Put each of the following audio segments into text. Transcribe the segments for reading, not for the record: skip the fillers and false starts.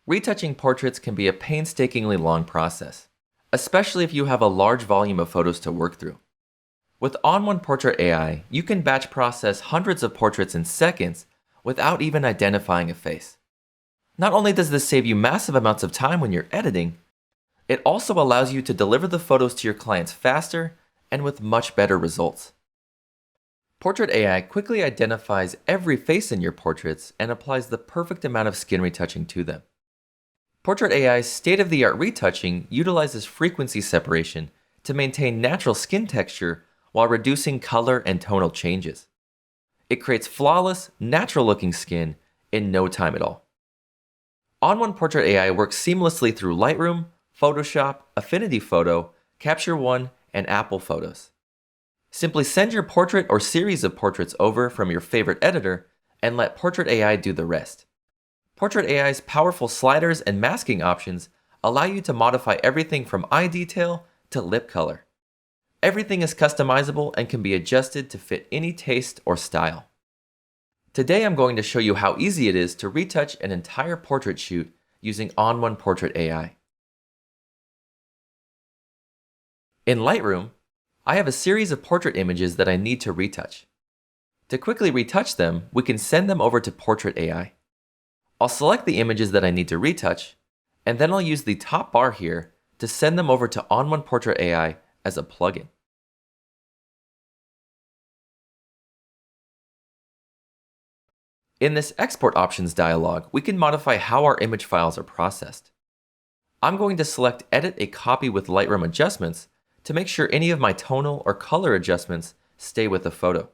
Retouching portraits can be a painstakingly long process, especially if you have a large volume of photos to work through. With On1 Portrait AI, you can batch process hundreds of portraits in seconds without even identifying a face. Not only does this save you massive amounts of time when you're editing, it also allows you to deliver the photos to your clients faster and with much better results. Portrait AI quickly identifies every face in your portraits and applies the perfect amount of skin retouching to them. Portrait AI's state-of-the-art retouching utilizes frequency separation to maintain natural skin texture while reducing color and tonal changes. It creates flawless, natural-looking skin in no time at all. On1 Portrait AI works seamlessly through Lightroom, Photoshop, Affinity Photo, Capture One, and Apple Photos. Simply send your portrait or series of portraits over from your favorite editor and let Portrait AI do the rest. Portrait AI's powerful sliders and masking options allow you to modify everything from eye detail to lip color. Everything is customizable and can be adjusted to fit any taste or style. Today I'm going to show you how easy it is to retouch an entire portrait shoot using On1 Portrait AI. In Lightroom, I have a series of portrait images that I need to retouch. To quickly retouch them, we can send them over to Portrait AI. I'll select the images that I need to retouch, and then I'll use the top bar here to send them over to On1 Portrait AI as a plugin. In this Export Options dialog, we can modify how our image files are processed. I'm going to select Edit a Copy with Lightroom Adjustments to make sure any of my tonal or color adjustments stay with the photo.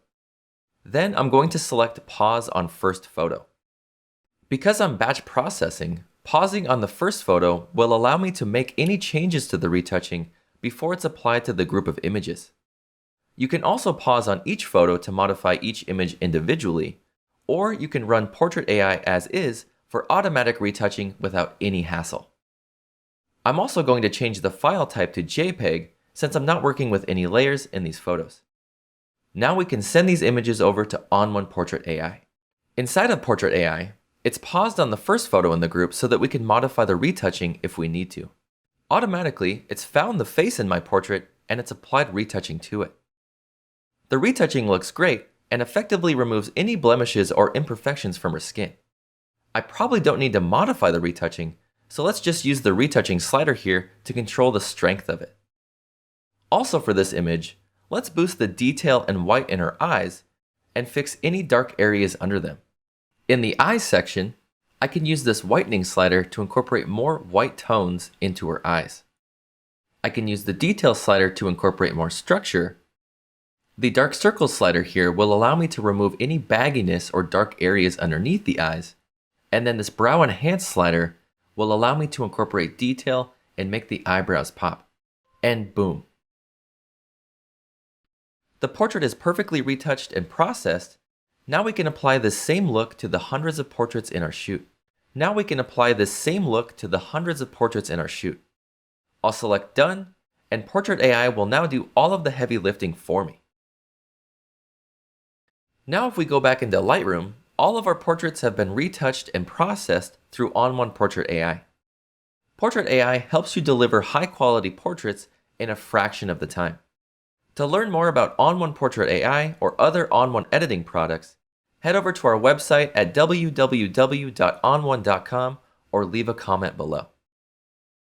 Then I'm going to select Pause on First Photo. Because I'm batch processing, pausing on the first photo will allow me to make any changes to the retouching before it's applied to the group of images. You can also pause on each photo to modify each image individually, or you can run Portrait AI as is for automatic retouching without any hassle. I'm also going to change the file type to JPEG since I'm not working with any layers in these photos. Now we can send these images over to On1 Portrait AI. Inside of Portrait AI, it's paused on the first photo in the group so that we can modify the retouching if we need to. Automatically, it's found the face in my portrait and it's applied retouching to it. The retouching looks great and effectively removes any blemishes or imperfections from her skin. I probably don't need to modify the retouching, so let's just use the retouching slider here to control the strength of it. Also for this image, let's boost the detail and white in her eyes and fix any dark areas under them. In the eyes section, I can use this whitening slider to incorporate more white tones into her eyes. I can use the detail slider to incorporate more structure. The dark circles slider here will allow me to remove any bagginess or dark areas underneath the eyes. And then this brow enhance slider will allow me to incorporate detail and make the eyebrows pop. And boom. The portrait is perfectly retouched and processed. Now we can apply this same look to the hundreds of portraits in our shoot. I'll select Done, and Portrait AI will now do all of the heavy lifting for me. Now if we go back into Lightroom, all of our portraits have been retouched and processed through On1 Portrait AI. Portrait AI helps you deliver high-quality portraits in a fraction of the time. To learn more about On1 Portrait AI or other On1 editing products, head over to our website at www.on1.com or leave a comment below.